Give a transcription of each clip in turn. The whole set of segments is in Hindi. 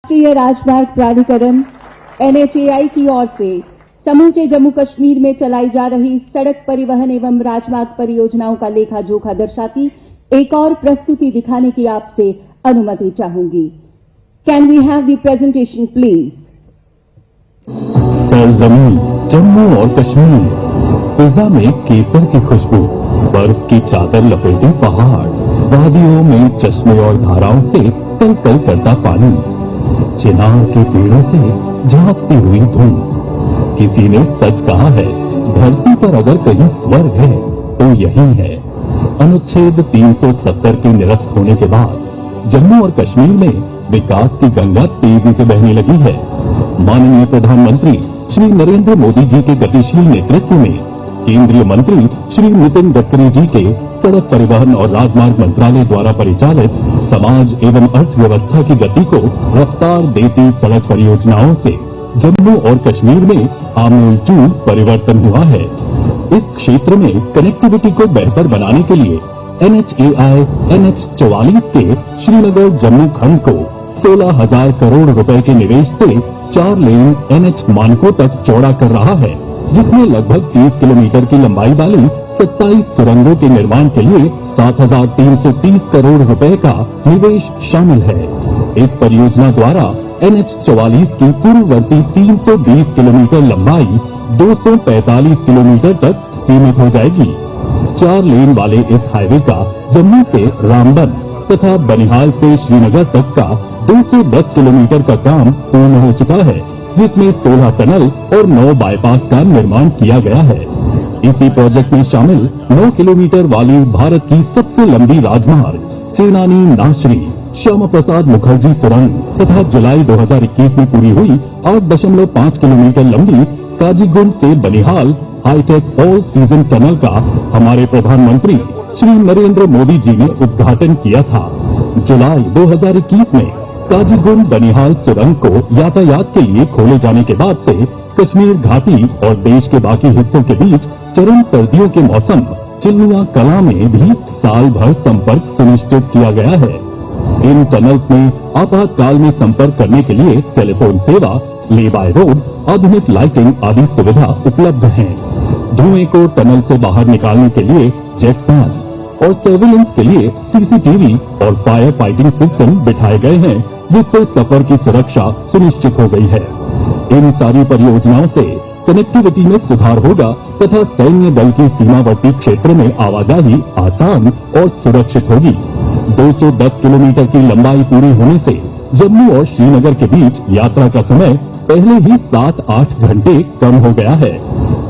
राष्ट्रीय राजमार्ग प्राधिकरण NHAI की ओर से समूचे जम्मू कश्मीर में चलाई जा रही सड़क परिवहन एवं राजमार्ग परियोजनाओं का लेखा जोखा दर्शाती एक और प्रस्तुति दिखाने की आपसे अनुमति चाहूंगी। Can we have the presentation please. सरजमीन जम्मू और कश्मीर, फिजा में केसर की खुशबू, बर्फ की चादर लपेटे पहाड़, वादियों में चश्मे और धाराओं से कल कल करता पानी, चिनार के पेड़ों से झांकती हुई धूप। किसी ने सच कहा है, धरती पर अगर कहीं स्वर्ग है तो यही है। अनुच्छेद 370 के निरस्त होने के बाद जम्मू और कश्मीर में विकास की गंगा तेजी से बहने लगी है। माननीय प्रधानमंत्री श्री नरेंद्र मोदी जी के गतिशील नेतृत्व में केंद्रीय मंत्री श्री नितिन गडकरी जी के सड़क परिवहन और राजमार्ग मंत्रालय द्वारा परिचालित समाज एवं अर्थव्यवस्था की गति को रफ्तार देती सड़क परियोजनाओं से जम्मू और कश्मीर में आमूलचूल परिवर्तन हुआ है। इस क्षेत्र में कनेक्टिविटी को बेहतर बनाने के लिए NHAI NH44 के श्रीनगर जम्मू खंड को 16,000 करोड़ रुपए के निवेश से 4 लेन NH मानकों तक चौड़ा कर रहा है, जिसमें लगभग 30 किलोमीटर की लंबाई वाली 27 सुरंगों के निर्माण के लिए 7,330 करोड़ रुपए का निवेश शामिल है। इस परियोजना द्वारा NH44 की पूर्ववर्ती 320 किलोमीटर लंबाई 245 किलोमीटर तक सीमित हो जाएगी। 4 लेन वाले इस हाईवे का जम्मू से रामबन तथा बनिहाल से श्रीनगर तक का 210 किलोमीटर का काम पूर्ण हो चुका है, जिसमें 16 टनल और 9 बाईपास का निर्माण किया गया है। इसी प्रोजेक्ट में शामिल 9 किलोमीटर वाली भारत की सबसे लंबी राजमार्ग चेनानी नाशरी श्यामा प्रसाद मुखर्जी सुरंग तथा जुलाई 2021 में पूरी हुई 8.5 किलोमीटर लंबी काजीगुंड से Banihal hi-tech all season tunnel का हमारे प्रधानमंत्री श्री नरेंद्र मोदी जी ने उद्घाटन किया था। जुलाई 2021 में काजीगुंड बनिहाल सुरंग को यातायात के लिए खोले जाने के बाद से कश्मीर घाटी और देश के बाकी हिस्सों के बीच चरम सर्दियों के मौसम चिल्लुआ कला में भी साल भर संपर्क सुनिश्चित किया गया है। इन टनल्स में आपातकाल में संपर्क करने के लिए टेलीफोन सेवा, ले बाय रोड, आधुनिक लाइटिंग आदि सुविधा उपलब्ध है। धुएं को टनल से बाहर निकालने के लिए जेट फैन और सर्विलेंस के लिए CCTV और फायर फाइटिंग सिस्टम बिठाए गए हैं, जिससे सफर की सुरक्षा सुनिश्चित हो गई है। इन सारी परियोजनाओं से कनेक्टिविटी में सुधार होगा तथा सैन्य दल की सीमावर्ती क्षेत्र में आवाजाही आसान और सुरक्षित होगी। 210 किलोमीटर की लंबाई पूरी होने से जम्मू और श्रीनगर के बीच यात्रा का समय पहले ही 7-8 घंटे कम हो गया है।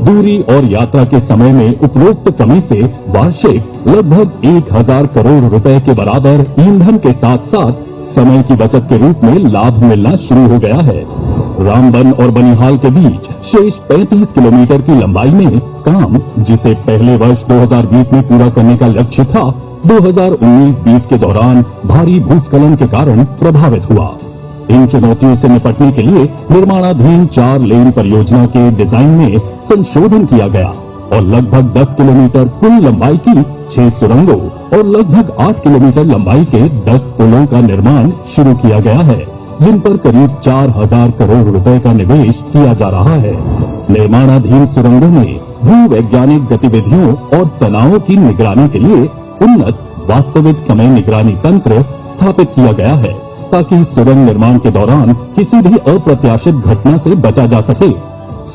दूरी और यात्रा के समय में उपरोक्त कमी से वार्षिक लगभग 1,000 करोड़ रुपए के बराबर ईंधन के साथ साथ समय की बचत के रूप में लाभ मिलना शुरू हो गया है। रामबन और बनिहाल के बीच शेष 35 किलोमीटर की लंबाई में काम, जिसे पहले वर्ष 2020 में पूरा करने का लक्ष्य था, 2019-20 के दौरान भारी भूस्खलन के कारण प्रभावित हुआ। इन चुनौतियों से निपटने के लिए निर्माणाधीन 4 लेन परियोजना के डिजाइन में संशोधन किया गया और लगभग 10 किलोमीटर कुल लंबाई की 6 सुरंगों और लगभग 8 किलोमीटर लंबाई के 10 पुलों का निर्माण शुरू किया गया है, जिन पर करीब 4,000 करोड़ रुपए का निवेश किया जा रहा है। निर्माणाधीन सुरंगों में भू वैज्ञानिक गतिविधियों और तनावों की निगरानी के लिए उन्नत वास्तविक समय निगरानी तंत्र स्थापित किया गया है, ताकि सुरंग निर्माण के दौरान किसी भी अप्रत्याशित घटना से बचा जा सके।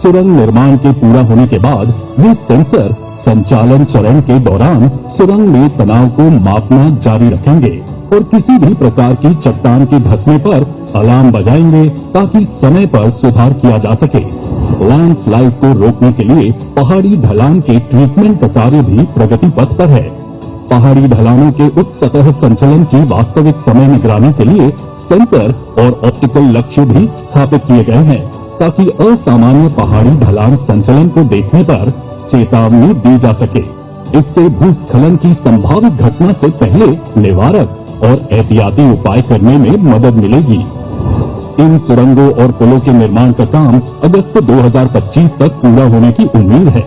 सुरंग निर्माण के पूरा होने के बाद ये सेंसर संचालन चरण के दौरान सुरंग में तनाव को मापना जारी रखेंगे और किसी भी प्रकार की चट्टान के धंसने पर अलार्म बजाएंगे, ताकि समय पर सुधार किया जा सके। लैंडस्लाइड को रोकने के लिए पहाड़ी ढलान के ट्रीटमेंट का कार्य भी प्रगति पथ पर है। पहाड़ी ढलानों के उच्च सतह संचलन की वास्तविक समय निगरानी के लिए सेंसर और ऑप्टिकल लक्ष्य भी स्थापित किए गए हैं, ताकि असामान्य पहाड़ी ढलान संचलन को देखने पर चेतावनी दी जा सके। इससे भूस्खलन की संभावित घटना से पहले निवारक और एहतियाती उपाय करने में मदद मिलेगी। इन सुरंगों और पुलों के निर्माण का काम अगस्त 2025 तक पूरा होने की उम्मीद है।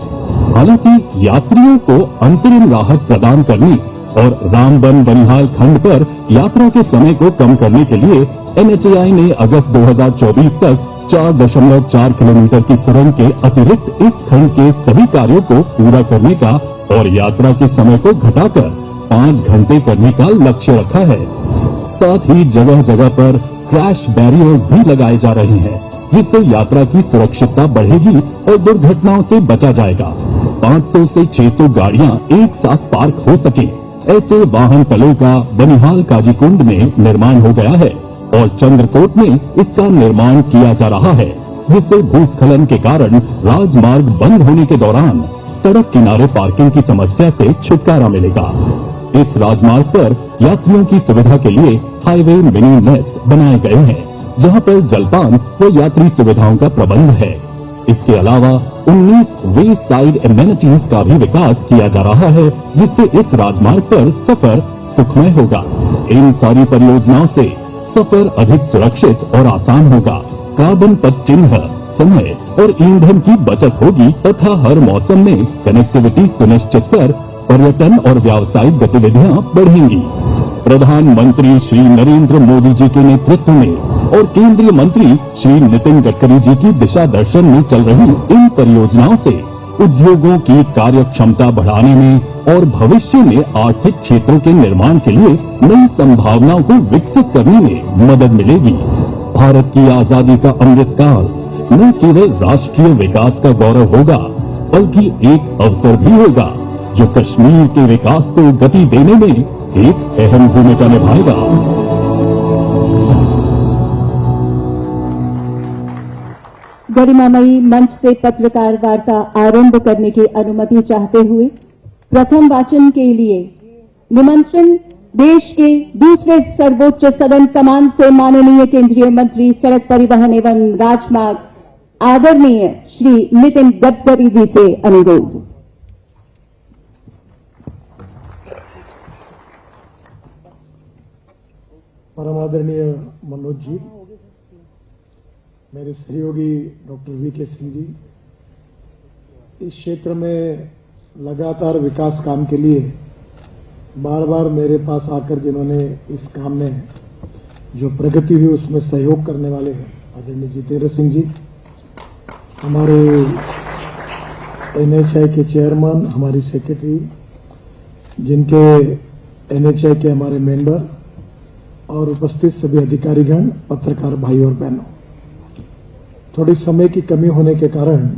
हालांकि यात्रियों को अंतरिम राहत प्रदान करने और रामबन बनिहाल खंड पर यात्रा के समय को कम करने के लिए NHAI ने अगस्त 2024 तक 4.4 किलोमीटर की सुरंग के अतिरिक्त इस खंड के सभी कार्यों को पूरा करने का और यात्रा के समय को घटाकर 5 घंटे करने का लक्ष्य रखा है। साथ ही जगह जगह पर क्रैश बैरियर्स भी लगाए जा रहे हैं, जिससे यात्रा की सुरक्षितता बढ़ेगी और दुर्घटनाओं से बचा जाएगा। 500 से 600 गाड़ियां एक साथ पार्क हो सके, ऐसे वाहन तलों का बनिहाल काजीकुंड में निर्माण हो गया है और चंद्रकोट में इसका निर्माण किया जा रहा है, जिससे भूस्खलन के कारण राजमार्ग बंद होने के दौरान सड़क किनारे पार्किंग की समस्या से छुटकारा मिलेगा। इस राजमार्ग पर यात्रियों की सुविधा के लिए हाईवे मिनी नेस्ट बनाए गए हैं, जहां पर जलपान व यात्री सुविधाओं का प्रबंध है। इसके अलावा 19 वे साइड एमेनिटीज का भी विकास किया जा रहा है, जिससे इस राजमार्ग पर सफर सुखमय होगा। इन सारी परियोजनाओं से सफर अधिक सुरक्षित और आसान होगा। कार्बन पदचिह्न, समय और ईंधन की बचत होगी तथा हर मौसम में कनेक्टिविटी सुनिश्चित कर पर्यटन और व्यावसायिक गतिविधियां बढ़ेंगी। प्रधानमंत्री श्री नरेंद्र मोदी जी के नेतृत्व में और केंद्रीय मंत्री श्री नितिन गडकरी जी की दिशा दर्शन में चल रही इन परियोजनाओं से उद्योगों की कार्य क्षमता बढ़ाने में और भविष्य में आर्थिक क्षेत्रों के निर्माण के लिए नई संभावनाओं को विकसित करने में मदद मिलेगी। भारत की आजादी का अमृत काल न केवल राष्ट्रीय विकास का गौरव होगा, बल्कि एक अवसर भी होगा जो कश्मीर के विकास को गति देने में एक अहम भूमिका निभाएगा। गरिमामयी मंच से पत्रकार वार्ता आरंभ करने की अनुमति चाहते हुए प्रथम वाचन के लिए निमंत्रण देश के दूसरे सर्वोच्च सदन कमान से माननीय केंद्रीय मंत्री सड़क परिवहन एवं राजमार्ग आदरणीय श्री नितिन गडकरी जी से अनुरोध। परम आदरणीय मनोज जी, मेरे सहयोगी डॉक्टर वीके सिंह जी, इस क्षेत्र में लगातार विकास काम के लिए बार बार मेरे पास आकर जिन्होंने इस काम में जो प्रगति हुई उसमें सहयोग करने वाले हैं आदरणीय जितेंद्र सिंह जी, हमारे NHAI के चेयरमैन, हमारी सेक्रेटरी, जिनके NHAI के हमारे मेंबर और उपस्थित सभी अधिकारीगण, पत्रकार भाई और बहनों, थोड़ी समय की कमी होने के कारण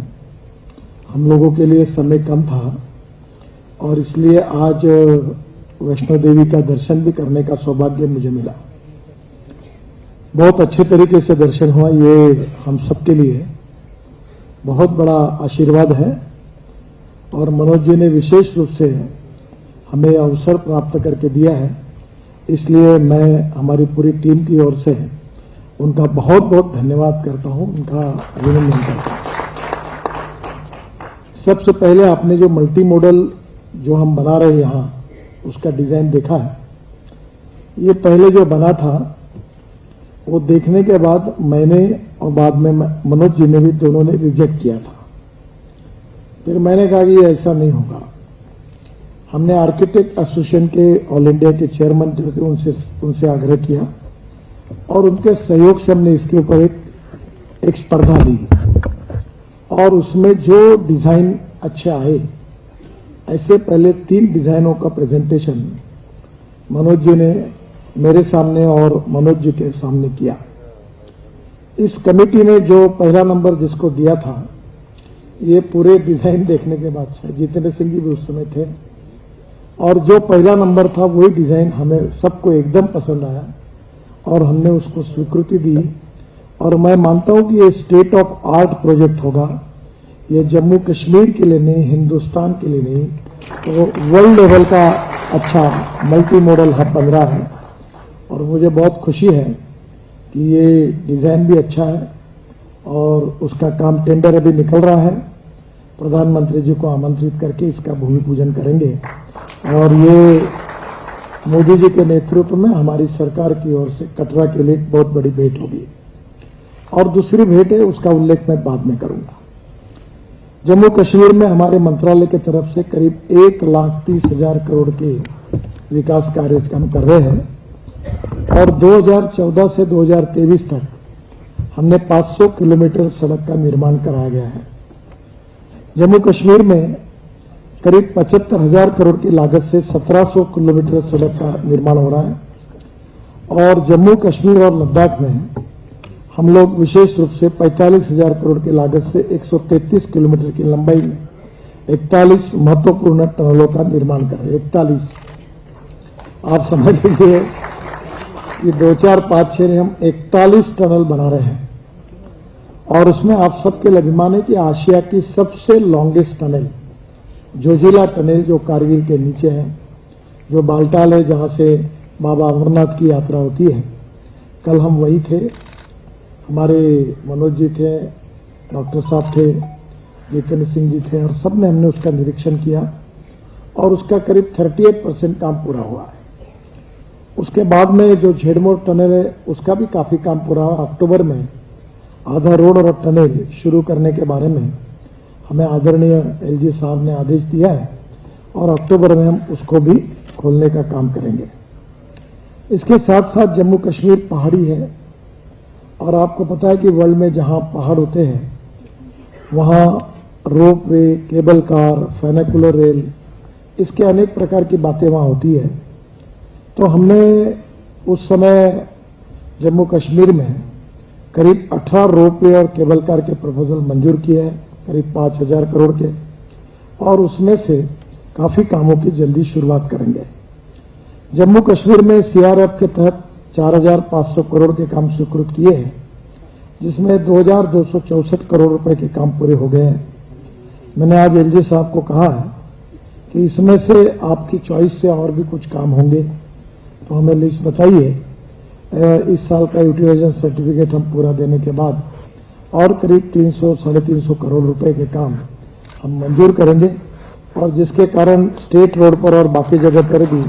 हम लोगों के लिए समय कम था और इसलिए आज वैष्णो देवी का दर्शन भी करने का सौभाग्य मुझे मिला। बहुत अच्छे तरीके से दर्शन हुआ, ये हम सबके लिए बहुत बड़ा आशीर्वाद है और मनोज जी ने विशेष रूप से हमें अवसर प्राप्त करके दिया है, इसलिए मैं हमारी पूरी टीम की ओर से उनका बहुत बहुत धन्यवाद करता हूं, उनका अभिनंदन करता हूं। सबसे पहले आपने जो मल्टी मॉडल जो हम बना रहे हैं यहां, उसका डिजाइन देखा है। ये पहले जो बना था वो देखने के बाद मैंने और बाद में मनोज जी ने भी, दोनों ने रिजेक्ट किया था। फिर मैंने कहा कि ये ऐसा नहीं होगा। हमने आर्किटेक्ट एसोसिएशन के ऑल इंडिया के चेयरमैन जो थे उनसे आग्रह किया और उनके सहयोग से हमने इसके ऊपर एक स्पर्धा दी और उसमें जो डिजाइन अच्छे आए, ऐसे पहले 3 डिजाइनों का प्रेजेंटेशन मनोज जी ने मेरे सामने और मनोज जी के सामने किया। इस कमेटी ने जो पहला नंबर जिसको दिया था, ये पूरे डिजाइन देखने के बाद जितेंद्र सिंह जी भी उस समय थे और जो पहला नंबर था वही डिजाइन हमें सबको एकदम पसंद आया और हमने उसको स्वीकृति दी। और मैं मानता हूं कि ये स्टेट ऑफ आर्ट प्रोजेक्ट होगा, ये जम्मू कश्मीर के लिए नहीं, हिंदुस्तान के लिए नहीं, तो वर्ल्ड लेवल का अच्छा मल्टी मॉडल हब बन रहा है और मुझे बहुत खुशी है कि ये डिजाइन भी अच्छा है और उसका काम टेंडर अभी निकल रहा है। प्रधानमंत्री जी को आमंत्रित करके इसका भूमि पूजन करेंगे और ये मोदी जी के नेतृत्व में हमारी सरकार की ओर से कटरा के लिए एक बहुत बड़ी भेंट होगी। और दूसरी भेंट है, उसका उल्लेख मैं बाद में करूंगा। जम्मू कश्मीर में हमारे मंत्रालय की तरफ से करीब 1,30,000 करोड़ के विकास कार्य हम कर रहे हैं और 2014 से 2023 तक हमने 500 किलोमीटर सड़क का निर्माण कराया गया है। जम्मू कश्मीर में करीब 75,000 करोड़ की लागत से 1700 किलोमीटर सड़क का निर्माण हो रहा है और जम्मू कश्मीर और लद्दाख में हम लोग विशेष रूप से 45,000 करोड़ की लागत से 133 किलोमीटर की लंबाई में 41 महत्वपूर्ण टनलों का निर्माण कर रहे हैं। 41 आप समझ लीजिए कि 2, 4, 5, 6 में हम 41 टनल बना रहे हैं और उसमें आप सबके लिए अभिमान है कि आशिया की सबसे लॉन्गेस्ट टनल जोजिला टनल जो कारगिल के नीचे है, जो बालटाल है जहां से बाबा अमरनाथ की यात्रा होती है। कल हम वही थे, हमारे मनोज जी थे, डॉक्टर साहब थे, जितेंद्र सिंह जी थे और सबने हमने उसका निरीक्षण किया और उसका करीब 38% काम पूरा हुआ है। उसके बाद में जो झेड़मोर टनल है उसका भी काफी काम पूरा हुआ। अक्टूबर में आधा रोड और टनल शुरू करने के बारे में हमें आदरणीय एलजी साहब ने आदेश दिया है और अक्टूबर में हम उसको भी खोलने का काम करेंगे। इसके साथ साथ जम्मू कश्मीर पहाड़ी है और आपको पता है कि वर्ल्ड में जहां पहाड़ होते हैं वहां रोप वे, केबल कार, फेनिकुलर रेल, इसके अनेक प्रकार की बातें वहां होती है। तो हमने उस समय जम्मू कश्मीर में करीब 18 रोप वे और केबल कार के प्रपोजल मंजूर किए हैं, करीब 5,000 करोड़ के, और उसमें से काफी कामों की जल्दी शुरुआत करेंगे। जम्मू कश्मीर में सीआरएफ के तहत 4,500 करोड़ के काम स्वीकृत किए हैं, जिसमें 2,264 करोड़ रुपए के काम पूरे हो गए हैं। मैंने आज एलजी साहब को कहा है कि इसमें से आपकी चॉइस से और भी कुछ काम होंगे तो हमें लिस्ट बताइए। इस साल का यूटिलाइजेशन सर्टिफिकेट हम पूरा देने के बाद और करीब 300-350 करोड़ रुपए के काम हम मंजूर करेंगे और जिसके कारण स्टेट रोड पर और बाकी जगह पर भी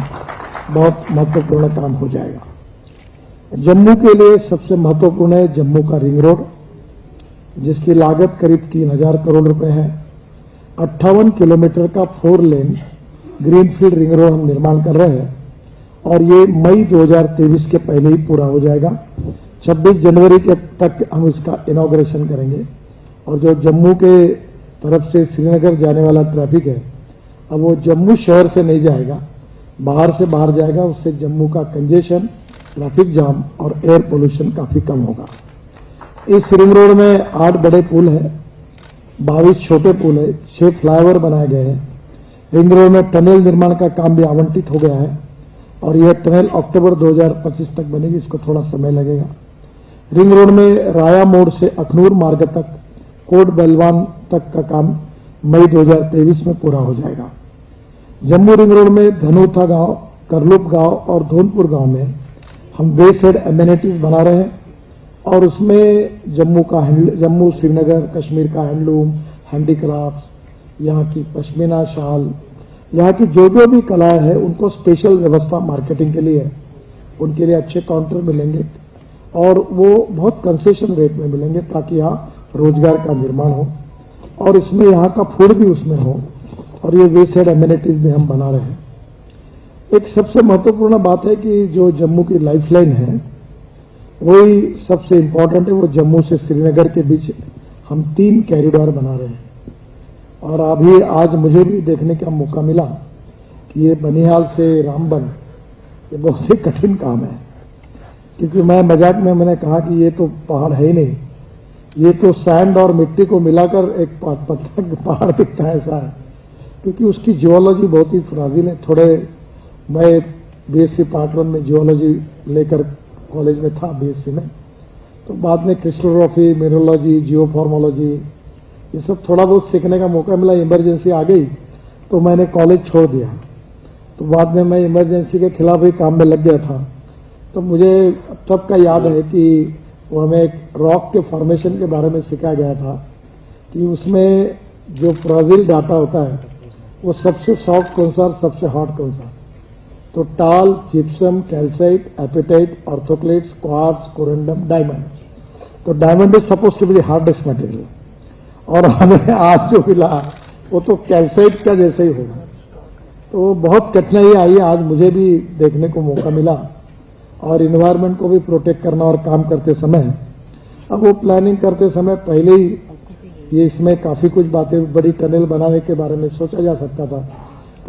बहुत महत्वपूर्ण काम हो जाएगा। जम्मू के लिए सबसे महत्वपूर्ण है जम्मू का रिंग रोड, जिसकी लागत करीब 3,000 करोड़ रुपए है। 58 किलोमीटर का 4 लेन ग्रीनफील्ड रिंग रोड हम निर्माण कर रहे हैं और ये मई 2023 के पहले ही पूरा हो जाएगा। 26 जनवरी के तक हम इसका इनॉग्रेशन करेंगे और जो जम्मू के तरफ से श्रीनगर जाने वाला ट्रैफिक है अब वो जम्मू शहर से नहीं जाएगा, बाहर से बाहर जाएगा। उससे जम्मू का कंजेशन, ट्रैफिक जाम और एयर पोल्यूशन काफी कम होगा। इस रिंग रोड में 8 बड़े पुल है, 22 छोटे पुल है, 6 फ्लाईओवर बनाए गए हैं। रिंग रोड में टनल निर्माण का काम भी आवंटित हो गया है और यह टनल अक्टूबर 2025 तक बनेगी, इसको थोड़ा समय लगेगा। रिंग रोड में राया मोड़ से अखनूर मार्ग तक, कोट बलवान तक का काम मई 2023 में पूरा हो जाएगा। जम्मू रिंग रोड में धनूथा गांव, करलुप गांव और धौनपुर गांव में हम बेसाइड एमिनिटीज बना रहे हैं और उसमें जम्मू श्रीनगर कश्मीर का हैंडलूम, हैंडीक्राफ्ट, यहाँ की पश्मीना शाल, यहाँ की जो भी कलाएं है उनको स्पेशल व्यवस्था मार्केटिंग के लिए, उनके लिए अच्छे काउंटर मिलेंगे और वो बहुत कंसेशन रेट में मिलेंगे ताकि यहाँ रोजगार का निर्माण हो और इसमें यहाँ का फूड भी उसमें हो और ये वे साइड एमिनिटीज भी हम बना रहे हैं। एक सबसे महत्वपूर्ण बात है कि जो जम्मू की लाइफलाइन है वही सबसे इंपॉर्टेंट है। वो जम्मू से श्रीनगर के बीच हम 3 कॉरिडोर बना रहे हैं और अभी आज मुझे भी देखने का मौका मिला कि ये बनिहाल से रामबन ये बहुत ही कठिन काम है, क्योंकि मैं मजाक में मैंने कहा कि ये तो पहाड़ है ही नहीं, ये तो सैंड और मिट्टी को मिलाकर एक पत्थर पहाड़ दिखता है ऐसा है, क्योंकि उसकी जियोलॉजी बहुत ही फ्राजिल है। थोड़े मैं बीएससी पार्ट 1 में जियोलॉजी लेकर कॉलेज में था बीएससी में, तो बाद में क्रिस्टोग्राफी, मिनरोलॉजी, जियोफॉर्मोलॉजी ये सब थोड़ा बहुत सीखने का मौका मिला। इमरजेंसी आ गई तो मैंने कॉलेज छोड़ दिया, तो बाद में मैं इमरजेंसी के खिलाफ ही काम में लग गया था। तो मुझे तब का याद है कि वो हमें एक रॉक के फॉर्मेशन के बारे में सिखाया गया था कि उसमें जो फ्राजिल डाटा होता है वो सबसे सॉफ्ट कौन सा और सबसे हार्ड कौन सा। तो talc, gypsum, calcite, apatite, orthoclase, quartz, corundum, diamond. तो diamond is suppose to be the hardest material और हमें आज जो मिला वो तो कैल्साइट का जैसे ही होगा। तो बहुत कठिनाई आई, आज मुझे भी देखने को मौका मिला, और इन्वायरमेंट को भी प्रोटेक्ट करना और काम करते समय, अब वो प्लानिंग करते समय पहले ही ये इसमें काफी कुछ बातें, बड़ी टनल बनाने के बारे में सोचा जा सकता था,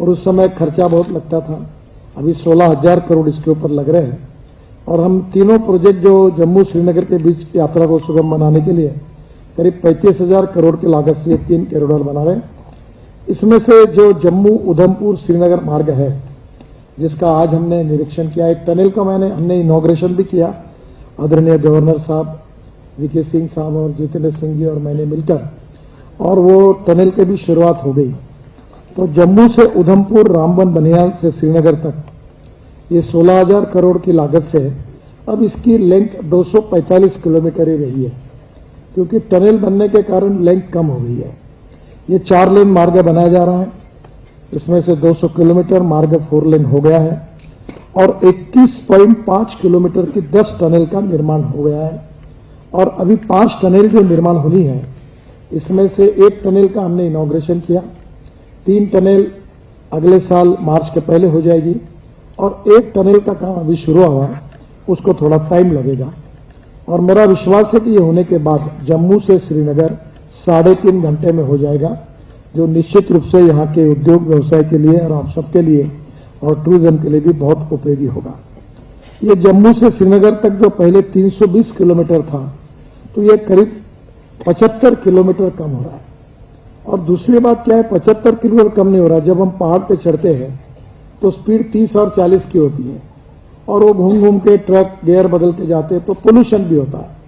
और उस समय खर्चा बहुत लगता था। अभी 16,000 करोड़ इसके ऊपर लग रहे हैं, और हम तीनों प्रोजेक्ट जो जम्मू श्रीनगर के बीच यात्रा को सुगम बनाने के लिए करीब 35,000 करोड़ की लागत से 3 कॉरिडोर बना रहे हैं। इसमें से जो जम्मू उधमपुर श्रीनगर मार्ग है, जिसका आज हमने निरीक्षण किया, एक टनल का हमने इनॉग्रेशन भी किया, आदरणीय गवर्नर साहब वीके सिंह साहब और जितेंद्र सिंह जी और मैंने मिलकर, और वो टनल की भी शुरुआत हो गई। तो जम्मू से उधमपुर, रामबन, बनियाल से श्रीनगर तक ये 16,000 करोड़ की लागत से अब इसकी लेंथ 245 किलोमीटर ही रही है, क्योंकि टनल बनने के कारण लेंथ कम हो गई है। ये 4 लेन मार्ग बनाया जा रहा है, इसमें से 200 किलोमीटर मार्ग 4 लेन हो गया है, और 21.5 किलोमीटर की 10 टनल का निर्माण हो गया है, और अभी 5 टनल जो निर्माण होनी है, इसमें से 1 टनल का हमने इनॉग्रेशन किया, 3 टनल अगले साल मार्च के पहले हो जाएगी, और 1 टनल का काम अभी शुरू हुआ, उसको थोड़ा टाइम लगेगा। और मेरा विश्वास है कि ये होने के बाद जम्मू से श्रीनगर 3.5 घंटे में हो जाएगा, जो निश्चित रूप से यहाँ के उद्योग व्यवसाय के लिए और आप सबके लिए और टूरिज्म के लिए भी बहुत उपयोगी होगा। ये जम्मू से श्रीनगर तक जो पहले 320 किलोमीटर था, तो ये करीब 75 किलोमीटर कम हो रहा है। और दूसरी बात क्या है, 75 किलोमीटर कम नहीं हो रहा, जब हम पहाड़ पे चढ़ते हैं तो स्पीड 30 और 40 की होती है, और वो घूम घूम के ट्रक गियर बदल के जाते हैं, तो पोल्यूशन भी होता है।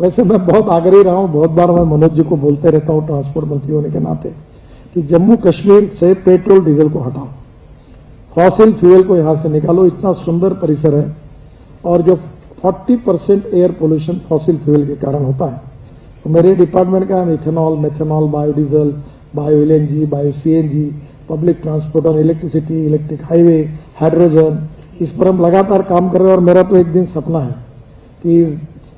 वैसे मैं बहुत आग्रही रहा हूं, बहुत बार मैं मनोज जी को बोलते रहता हूं ट्रांसपोर्ट मंत्री होने के नाते, कि जम्मू कश्मीर से पेट्रोल डीजल को हटाओ, फॉसिल फ्यूल को यहां से निकालो। इतना सुंदर परिसर है, और जो 40% एयर पोल्यूशन फॉसिल फ्यूल के कारण होता है, तो मेरे डिपार्टमेंट का ethanol, methanol, biodiesel, bio LNG, bio CNG, public transport और इलेक्ट्रिसिटी, इलेक्ट्रिक हाईवे, हाइड्रोजन, इस पर हम लगातार काम कर रहे हैं। और मेरा तो एक दिन सपना है कि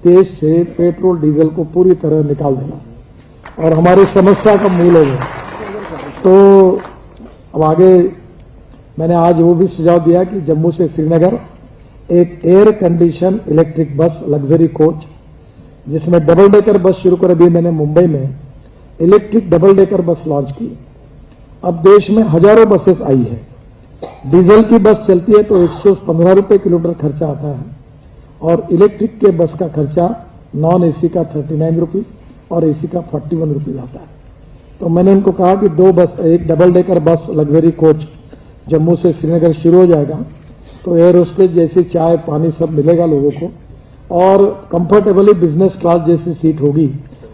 देश से पेट्रोल डीजल को पूरी तरह निकाल देना, और हमारी समस्या का मूल है वो। तो अब आगे मैंने आज वो भी सुझाव दिया कि जम्मू से श्रीनगर एक air condition electric bus luxury coach, जिसमें डबल डेकर बस शुरू कर, अभी मैंने मुंबई में electric double decker bus launch की। अब देश में हजारों बसेस आई है। डीजल की बस चलती है तो 115 रुपए किलोमीटर खर्चा आता है, और इलेक्ट्रिक के बस का खर्चा नॉन एसी का 39 रुपीज और एसी का 41 रुपीज आता है। तो मैंने उनको कहा कि 2 बस, एक double decker bus luxury coach Jammu से श्रीनगर शुरू हो जाएगा, तो एयर होस्टेज जैसी चाय पानी सब मिलेगा लोगों को, और कंफर्टेबली बिजनेस क्लास जैसी सीट होगी,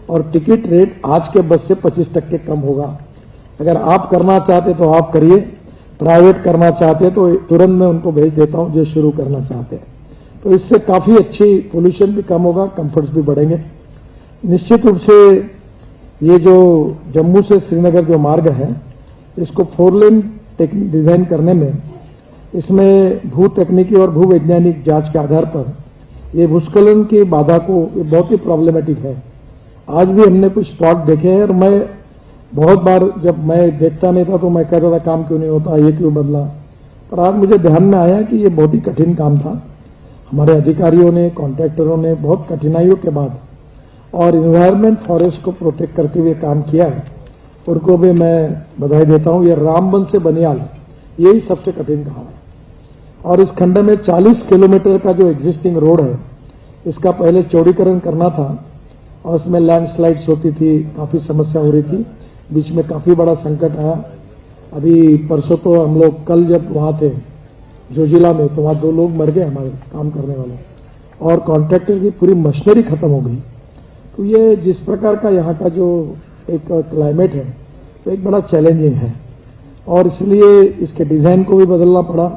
और टिकट रेट आज के बस से 25% कम होगा। अगर आप करना चाहते तो आप करिए, प्राइवेट करना चाहते तो तुरंत मैं उनको भेज देता हूं जो शुरू करना चाहते हैं। तो इससे काफी अच्छी पोल्यूशन भी कम होगा, कंफर्ट्स भी बढ़ेंगे। निश्चित रूप से ये जो जम्मू से श्रीनगर जो मार्ग है, इसको 4 लेन डिजाइन करने में, इसमें भू तकनीकी और भू वैज्ञानिक जांच के आधार पर ये भूस्खलन की बाधा को, ये बहुत ही प्रॉब्लमेटिक है। आज भी हमने कुछ स्पॉट देखे हैं, और मैं बहुत बार जब मैं देखता नहीं था तो मैं कहता था काम क्यों नहीं होता, ये क्यों बदला, पर आज मुझे ध्यान में आया कि ये बहुत ही कठिन काम था। हमारे अधिकारियों ने, कॉन्ट्रैक्टरों ने बहुत कठिनाइयों के बाद और इन्वायरमेंट फॉरेस्ट को प्रोटेक्ट करते हुए काम किया है, उनको भी मैं बधाई देता हूं। ये रामबन से बनियाल, यही सबसे कठिन काम है, और इस खंड में 40 किलोमीटर का जो एग्जिस्टिंग रोड है, इसका पहले चौड़ीकरण करना था, और उसमें लैंडस्लाइड्स होती थी, काफी समस्या हो रही थी, बीच में काफी बड़ा संकट आया। अभी परसों तो हम लोग, कल जब वहां थे जोजिला में, तो वहां 2 लोग मर गए हमारे काम करने वाले, और कॉन्ट्रैक्टर की पूरी मशीनरी खत्म हो गई। तो ये जिस प्रकार का यहाँ का जो एक क्लाइमेट है, तो एक बड़ा चैलेंजिंग है, और इसलिए इसके डिजाइन को भी बदलना पड़ा।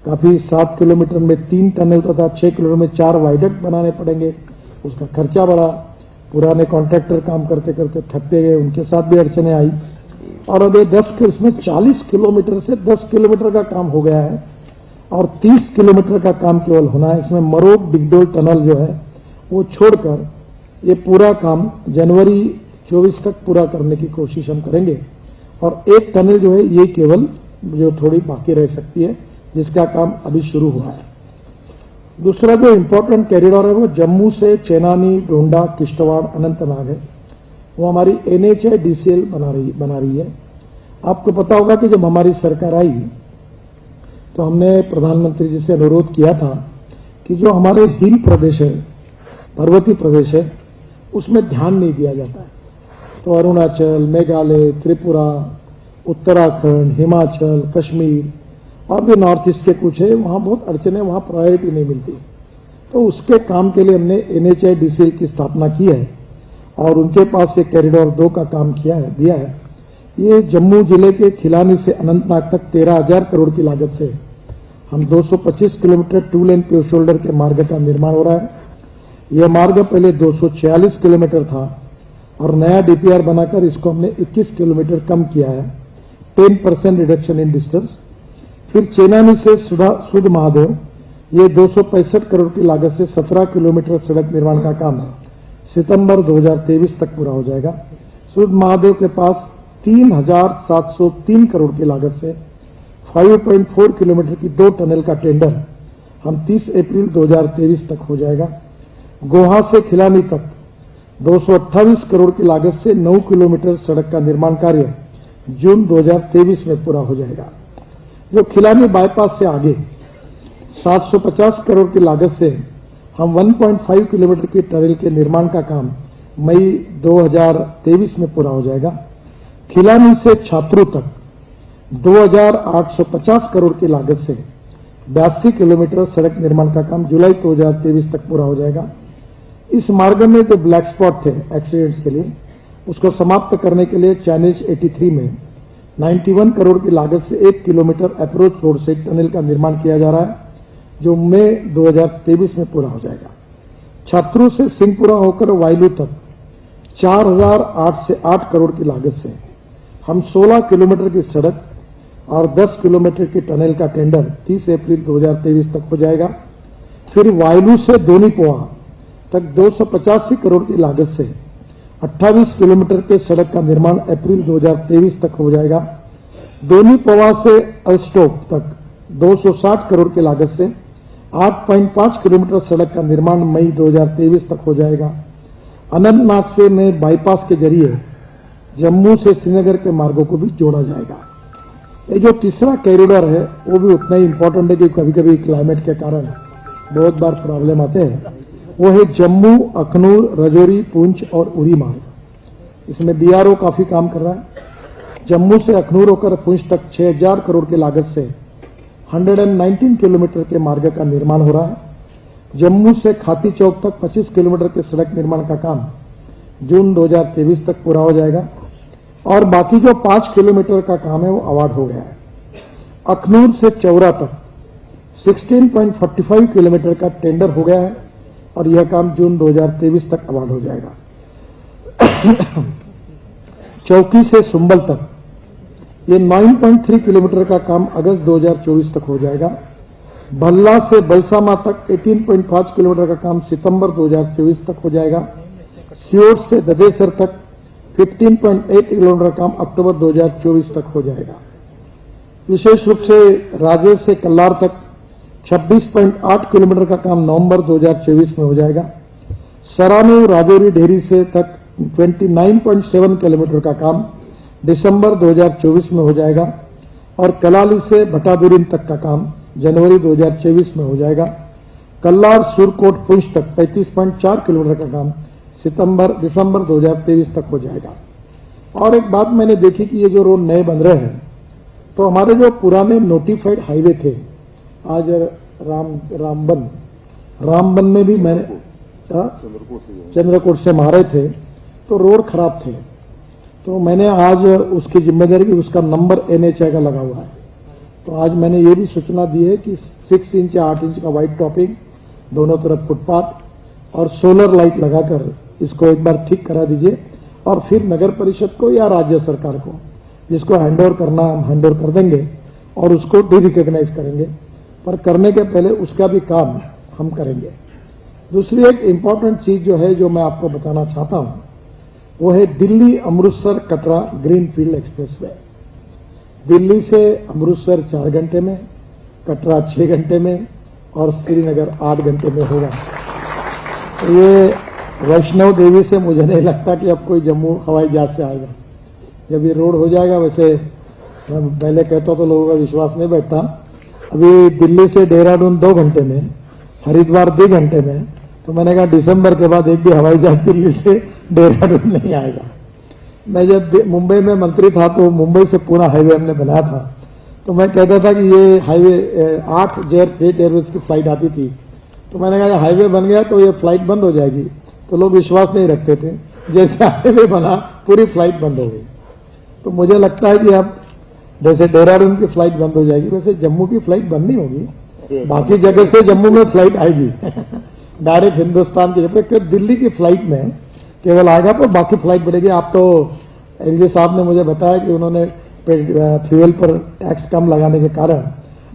काफी 7 किलोमीटर में 3 टनल तथा 6 किलोमीटर में 4 वाइडक्ट बनाने पड़ेंगे, उसका खर्चा बढ़ा। पुराने कॉन्ट्रैक्टर काम करते करते थकते गए, उनके साथ भी अड़चने आई, और अब ये 40 किलोमीटर से 10 किलोमीटर का काम हो गया है, और 30 किलोमीटर का काम केवल होना है। इसमें मरोग डिगडोल टनल जो है वो छोड़कर ये पूरा काम जनवरी 24 तक पूरा करने की कोशिश हम करेंगे, और एक टनल जो है ये केवल जो थोड़ी बाकी रह सकती है, जिसका काम अभी शुरू हुआ है। दूसरा जो इम्पोर्टेंट कॉरिडोर है वो जम्मू से चेनानी, डोंडा, किश्तवाड़, अनंतनाग है। वो हमारी NHAIDCL बना रही है। आपको पता होगा कि जब हमारी सरकार आई तो हमने प्रधानमंत्री जी से अनुरोध किया था कि जो हमारे हिल प्रदेश है, पर्वतीय प्रदेश है, उसमें ध्यान नहीं दिया जाता है। तो अरुणाचल, मेघालय, त्रिपुरा, उत्तराखंड, हिमाचल, कश्मीर और भी नॉर्थ ईस्ट के कुछ है, वहां बहुत अड़चन है, वहां प्रायोरिटी नहीं मिलती। तो उसके काम के लिए हमने NHAIDCL की स्थापना की है और उनके पास से कॉरिडोर 2 का काम दिया है। ये जम्मू जिले के खिलानी से अनंतनाग तक 13,000 करोड़ की लागत से हम 225 किलोमीटर 2 लेन पेव शोल्डर के मार्ग का निर्माण हो रहा है। यह मार्ग पहले 246 किलोमीटर था और नया DPR बनाकर इसको हमने 21 किलोमीटर कम किया है, 10% रिडक्शन इन डिस्टेंस। फिर चेनानी से सुध महादेव, ये 265 करोड़ की लागत से 17 किलोमीटर सड़क निर्माण का काम सितंबर 2023 तक पूरा हो जाएगा। सुध महादेव के पास 3,703 करोड़ की लागत से 5.4 किलोमीटर की 2 टनल का टेंडर हम 30 अप्रैल 2023 तक हो जाएगा। गोहा से खिलानी तक 228 करोड़ की लागत से 9 किलोमीटर सड़क का निर्माण कार्य जून 2023 में पूरा हो जाएगा। जो खिलानी बाईपास से आगे 750 करोड़ की लागत से हम 1.5 किलोमीटर की टनल के निर्माण का काम मई 2023 में पूरा हो जाएगा। खिलानी से छात्रों तक 2,850 करोड़ की लागत से 82 किलोमीटर सड़क निर्माण का काम जुलाई 2023 तक पूरा हो जाएगा। इस मार्ग में जो ब्लैक स्पॉट थे एक्सीडेंट्स के लिए, उसको समाप्त करने के लिए चाइनीज 83 में 91 करोड़ की लागत से 1 किलोमीटर अप्रोच रोड से टनल का निर्माण किया जा रहा है, जो मई 2023 में पूरा हो जाएगा। छात्रों से सिंहपुरा होकर वायलू तक 4,008 से 8 करोड़ की लागत से हम 16 किलोमीटर की सड़क और 10 किलोमीटर की टनल का टेंडर 30 अप्रैल 2023 तक हो जाएगा। फिर वायलू से दोनीपोआ तक 285 करोड़ की लागत से 28 किलोमीटर के सड़क का निर्माण अप्रैल 2023 तक हो जाएगा। दोनीपोआ से अलस्टोक तक 260 करोड़ की लागत से 8.5 किलोमीटर सड़क का निर्माण मई 2023 तक हो जाएगा। अनंतनाग से नए बाईपास के जरिए जम्मू से श्रीनगर के मार्गों को भी जोड़ा जाएगा। ये जो तीसरा कॉरिडोर है वो भी उतना ही इंपॉर्टेंट है कि कभी कभी क्लाइमेट के कारण बहुत बार प्रॉब्लम आते हैं। वो है जम्मू, अखनूर, रजौरी, पुंछ और उरी मार्ग। इसमें BRO काफी काम कर रहा है। जम्मू से अखनूर होकर पुंछ तक 6,000 करोड़ की लागत से 119 किलोमीटर के मार्ग का निर्माण हो रहा है। जम्मू से खाती चौक तक 25 किलोमीटर के सड़क निर्माण का काम जून 2023 तक पूरा हो जाएगा और बाकी जो 5 किलोमीटर का काम है वो अवार्ड हो गया है। अखनूर से चौरा तक 16.45 किलोमीटर का टेंडर हो गया है और यह काम जून 2023 तक अवार्ड हो जाएगा। चौकी से सुंबल तक ये 9.3 किलोमीटर का काम अगस्त 2024 तक हो जाएगा। भल्ला से बलसामा तक 18.5 किलोमीटर का काम सितंबर 2024 तक हो जाएगा। सियोट से ददेसर तक 15.8 किलोमीटर का काम अक्टूबर 2024 तक हो जाएगा। विशेष रूप से राजेश से कल्लार तक 26.8 किलोमीटर का काम नवंबर 2024 में हो जाएगा। सरानू राजौरी डेहरी से तक 29.7 किलोमीटर का काम दिसंबर 2024 में हो जाएगा और कलाली से भटादुरीन तक का काम जनवरी 2024 में हो जाएगा। कल्लार सुरकोट पुंछ तक 35.4 किलोमीटर का काम दिसंबर 2023 तक हो जाएगा। और एक बात मैंने देखी कि ये जो रोड नए बन रहे हैं तो हमारे जो पुराने नोटिफाइड हाईवे थे, आज रामबन में भी मैंने चंद्रकोट से मारे थे तो रोड खराब थे, तो मैंने आज उसकी जिम्मेदारी की उसका नंबर NHAI का लगा हुआ है। तो आज मैंने ये भी सूचना दी है कि 6 इंच या 8 इंच का वाइट टॉपिंग, दोनों तरफ फुटपाथ और सोलर लाइट लगाकर इसको एक बार ठीक करा दीजिए और फिर नगर परिषद को या राज्य सरकार को जिसको हैंडओवर करना हम हैंडओवर कर देंगे और उसको डी रिकॉग्नाइज करेंगे, पर करने के पहले उसका भी काम हम करेंगे। दूसरी एक इंपॉर्टेंट चीज जो है जो मैं आपको बताना चाहता हूं वो है Delhi Amritsar Katra green field expressway. Delhi से अमृतसर 4 घंटे में, कटरा 6 घंटे में और श्रीनगर 8 घंटे में होगा। तो ये वैष्णो देवी से मुझे नहीं लगता कि अब कोई जम्मू हवाई जहाज से आएगा। जब ये रोड हो जाएगा, वैसे मैं पहले कहता तो लोगों का विश्वास नहीं बैठता। अभी दिल्ली से देहरादून 2 घंटे में, हरिद्वार 2 घंटे में, तो मैंने कहा दिसंबर के बाद एक भी हवाई जहाज दिल्ली से देहरादून नहीं आएगा। मैं जब मुंबई में मंत्री था तो मुंबई से पूरा हाईवे हमने बनाया था, तो मैं कहता था कि ये हाईवे 8 जेट एयरवेज की फ्लाइट आती थी, तो मैंने कहा हाईवे बन गया तो ये फ्लाइट बंद हो जाएगी, तो लोग विश्वास नहीं रखते थे। जैसे हाईवे बना पूरी फ्लाइट बंद हो गई। तो मुझे लगता है कि अब जैसे देहरादून की फ्लाइट बंद हो जाएगी, वैसे जम्मू की फ्लाइट बंद नहीं होगी, बाकी जगह से जम्मू में फ्लाइट आएगी डायरेक्ट हिंदुस्तान की जगह। दिल्ली की फ्लाइट में केवल आएगा, पर बाकी फ्लाइट बढ़ेगी। आप तो एलजी साहब ने मुझे बताया कि उन्होंने फ्यूल पर टैक्स कम लगाने के कारण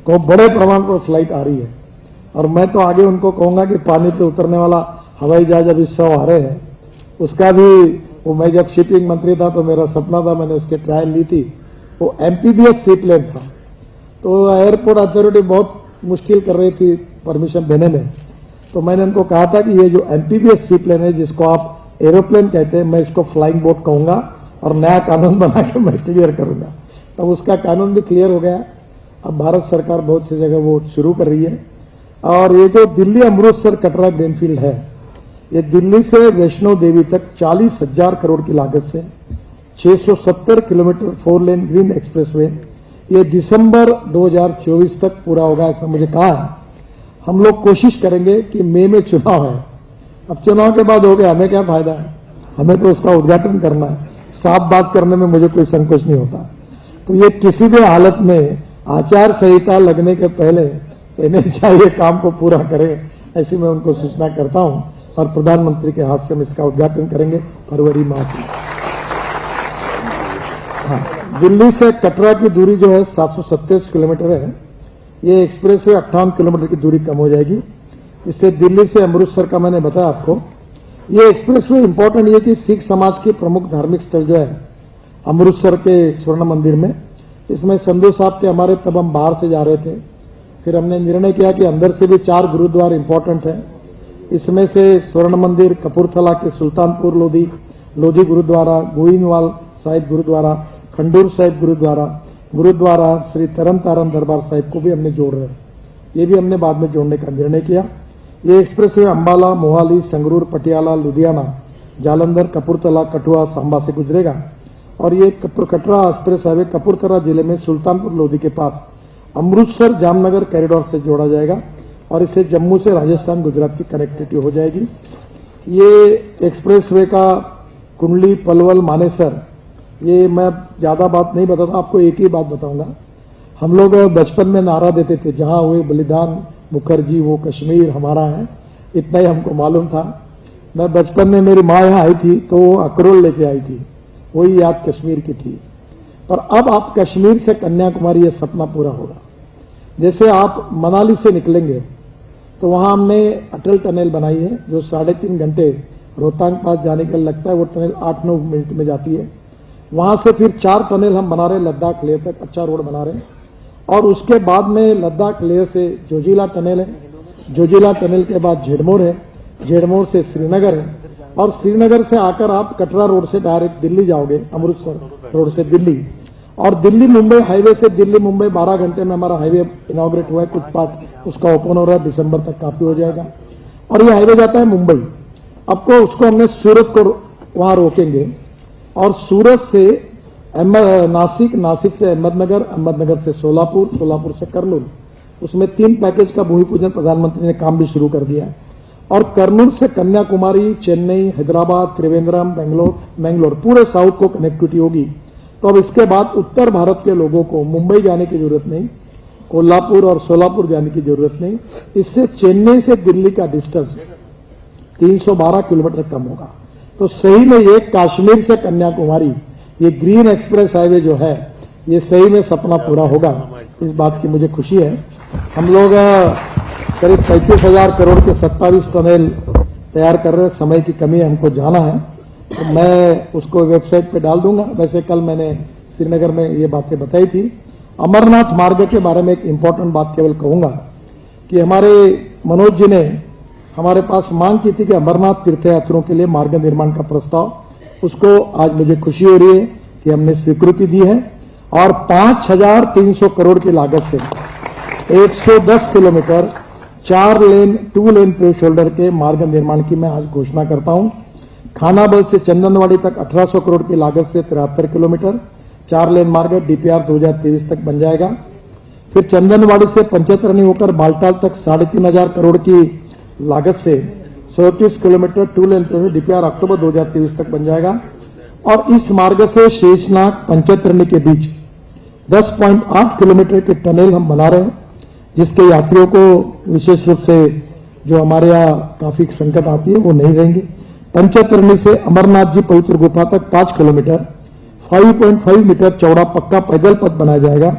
को बड़े प्रमाण पर फ्लाइट आ रही है। और मैं तो आगे उनको कहूंगा कि पानी पे उतरने वाला हवाई जहाज अभी 100 आ रहे हैं, उसका भी वो मैं जब शिपिंग मंत्री था तो मेरा सपना था, मैंने उसके ट्रायल ली थी। वो एमपीबीएस सी प्लेन था, तो एयरपोर्ट अथॉरिटी बहुत मुश्किल कर रही थी परमिशन देने में। तो मैंने उनको कहा था कि ये जो एमपीबीएस सी प्लेन है, जिसको आप एरोप्लेन कहते हैं, मैं इसको फ्लाइंग बोट कहूंगा और नया कानून बना के मैं क्लियर करूंगा। तब उसका कानून भी क्लियर हो गया। अब भारत सरकार बहुत सी जगह वो शुरू कर रही है। और ये जो दिल्ली अमृतसर कटरा ग्रीनफील्ड है, ये दिल्ली से वैष्णो देवी तक 40,000 करोड़ की लागत से 670 किलोमीटर 4 लेन ग्रीन एक्सप्रेसवे ये दिसंबर 2024 तक पूरा होगा, ऐसा मुझे कहा है। हम लोग कोशिश करेंगे कि मई में चुनाव है। अब चुनाव के बाद हो गया, हमें क्या फायदा है, हमें तो उसका उद्घाटन करना है। साफ बात करने में मुझे कोई संकोच नहीं होता। तो ये किसी भी हालत में आचार संहिता लगने के पहले एनएचएआई काम को पूरा करे, ऐसी मैं उनको सूचना करता हूं। और प्रधानमंत्री के हाथ से हम इसका उद्घाटन करेंगे फरवरी माह में। हाँ, दिल्ली से कटरा की दूरी जो है 727 किलोमीटर है। ये एक्सप्रेस वे 58 किलोमीटर की दूरी कम हो जाएगी। इससे दिल्ली से अमृतसर का मैंने बताया आपको। ये एक्सप्रेस वे इंपॉर्टेंट ये कि सिख समाज के प्रमुख धार्मिक स्थल जो है अमृतसर के स्वर्ण मंदिर में, इसमें संधू साहब के हमारे तब हम बाहर से जा रहे थे, फिर हमने निर्णय किया कि अंदर से भी 4 गुरुद्वार इंपॉर्टेंट है। इसमें से स्वर्ण मंदिर, कपूरथला के सुल्तानपुर लोधी गुरुद्वारा, गोइंदवाल साहिब गुरुद्वारा, खंडूर साहिब गुरुद्वारा श्री तरन तारण दरबार साहिब को भी हमने जोड़ रहे हैं। ये भी हमने बाद में जोड़ने का निर्णय किया। ये एक्सप्रेस वे अंबाला, मोहाली, संगरूर, पटियाला, लुधियाना, जालंधर, कपूरथला, कठुआ, सांबा से गुजरेगा। और ये कटरा एक्सप्रेस हाईवे कपूरथला जिले में सुल्तानपुर लोधी के पास अमृतसर जामनगर कॉरिडोर से जोड़ा जाएगा और इससे जम्मू से राजस्थान, गुजरात की कनेक्टिविटी हो जाएगी। ये एक्सप्रेस वे का कुंडली, पलवल, मानेसर, ये मैं ज्यादा बात नहीं बताता, आपको एक ही बात बताऊंगा। हम लोग बचपन में नारा देते थे, जहां हुए बलिदान मुखर्जी वो कश्मीर हमारा है, इतना ही हमको मालूम था। मैं बचपन में मेरी माँ यहां आई थी तो वो अखरोल लेके आई थी, वही याद कश्मीर की थी। पर अब आप कश्मीर से कन्याकुमारी ये सपना पूरा होगा। जैसे आप मनाली से निकलेंगे तो वहां हमने अटल टनल बनाई है, जो 3.5 घंटे रोहतांग पास जाने के लिए लगता है, वो टनल 8-9 मिनट में जाती है। वहां से फिर 4 टनल हम बना रहे हैं लद्दाख लेह तक, अच्छा रोड बना रहे हैं। और उसके बाद में लद्दाख लेह से जोजिला टनल है, जोजिला टनल के बाद झेड़मोर है, झेड़मोर से श्रीनगर है, और श्रीनगर से आकर आप कटरा रोड से डायरेक्ट दिल्ली जाओगे, अमृतसर रोड से दिल्ली। और दिल्ली मुंबई हाईवे से दिल्ली मुंबई 12 घंटे में हमारा हाईवे इनॉग्रेट हुआ है, कुछ पार्ट उसका ओपन हो रहा है, दिसंबर तक काफी हो जाएगा। और ये हाईवे जाता है मुंबई। अब को उसको हमने सूरत को वहां रोकेंगे और सूरत से नासिक, नासिक से अहमदनगर, अहमदनगर से सोलापुर, सोलापुर से कर्नूल। उसमें 3 पैकेज का भूमि पूजन प्रधानमंत्री ने काम भी शुरू कर दिया है। और कर्नूल से कन्याकुमारी, चेन्नई, हैदराबाद, त्रिवेंद्रम, बेंगलोर पूरे साउथ को कनेक्टिविटी होगी। तो अब इसके बाद उत्तर भारत के लोगों को मुंबई जाने की जरूरत नहीं, कोल्हापुर और सोलापुर जाने की जरूरत नहीं। इससे चेन्नई से दिल्ली का डिस्टेंस 312 किलोमीटर कम होगा। तो सही में ये कश्मीर से कन्याकुमारी ये ग्रीन एक्सप्रेस हाईवे जो है, ये सही में सपना पूरा होगा, इस बात की मुझे खुशी है। हम लोग करीब 35,000 करोड़ के 27 टनल तैयार कर रहे हैं। समय की कमी है, हमको जाना है, तो मैं उसको वेबसाइट पे डाल दूंगा। वैसे कल मैंने श्रीनगर में ये बातें बताई थी। अमरनाथ मार्ग के बारे में एक इंपॉर्टेंट बात केवल कहूंगा कि हमारे मनोज जी ने हमारे पास मांग की थी कि अमरनाथ तीर्थयात्रियों के लिए मार्ग निर्माण का प्रस्ताव, उसको आज मुझे खुशी हो रही है कि हमने स्वीकृति दी है और 5,300 करोड़ की लागत से 110 किलोमीटर 4 लेन 2 लेन पेव शोल्डर के मार्ग निर्माण की मैं आज घोषणा करता हूं। खानाबल से चंदनवाड़ी तक 1800 करोड़ की लागत से 73 किलोमीटर 4 लेन मार्ग डीपीआर 2023 तक बन जाएगा। फिर चंदनवाड़ी से पंचतरणी होकर बालटाल तक 3,500 करोड़ की लागत से 34 किलोमीटर 2 लेन पेव डीपीआर अक्टूबर 2023 तक बन जाएगा। और इस मार्ग से शेषनाग पंचतरणी के बीच 10.8 किलोमीटर के टनल हम बना रहे हैं, जिसके यात्रियों को विशेष रूप से जो हमारे यहाँ काफी संकट आती है वो नहीं रहेंगे। पंचतरणी से अमरनाथ जी पवित्र गुफा तक 5 किलोमीटर 5.5 मीटर चौड़ा पक्का पैदल पथ बनाया जाएगा,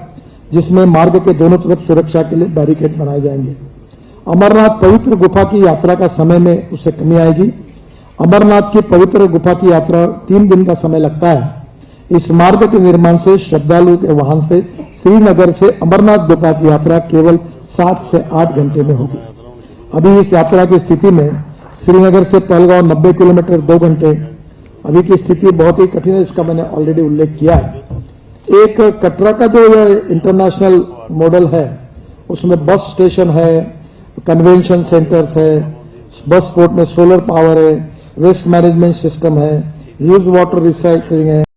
जिसमें मार्ग के दोनों तरफ सुरक्षा के लिए बैरिकेड बनाए जाएंगे। अमरनाथ पवित्र गुफा की यात्रा का समय में उससे कमी आएगी। अमरनाथ की पवित्र गुफा की यात्रा 3 दिन का समय लगता है। इस मार्ग के निर्माण से श्रद्धालु के वाहन से श्रीनगर से अमरनाथ गुफा की यात्रा केवल 7 से 8 घंटे में होगी। अभी इस यात्रा की स्थिति में श्रीनगर से पहलगांव 90 किलोमीटर 2 घंटे, अभी की स्थिति बहुत ही कठिन है, इसका मैंने ऑलरेडी उल्लेख किया है। एक कटरा का जो इंटरनेशनल मॉडल है उसमें बस स्टेशन है, कन्वेंशन सेंटर्स है, बस पोर्ट में सोलर पावर है, वेस्ट मैनेजमेंट सिस्टम है, यूज वाटर रिसाइकलिंग है।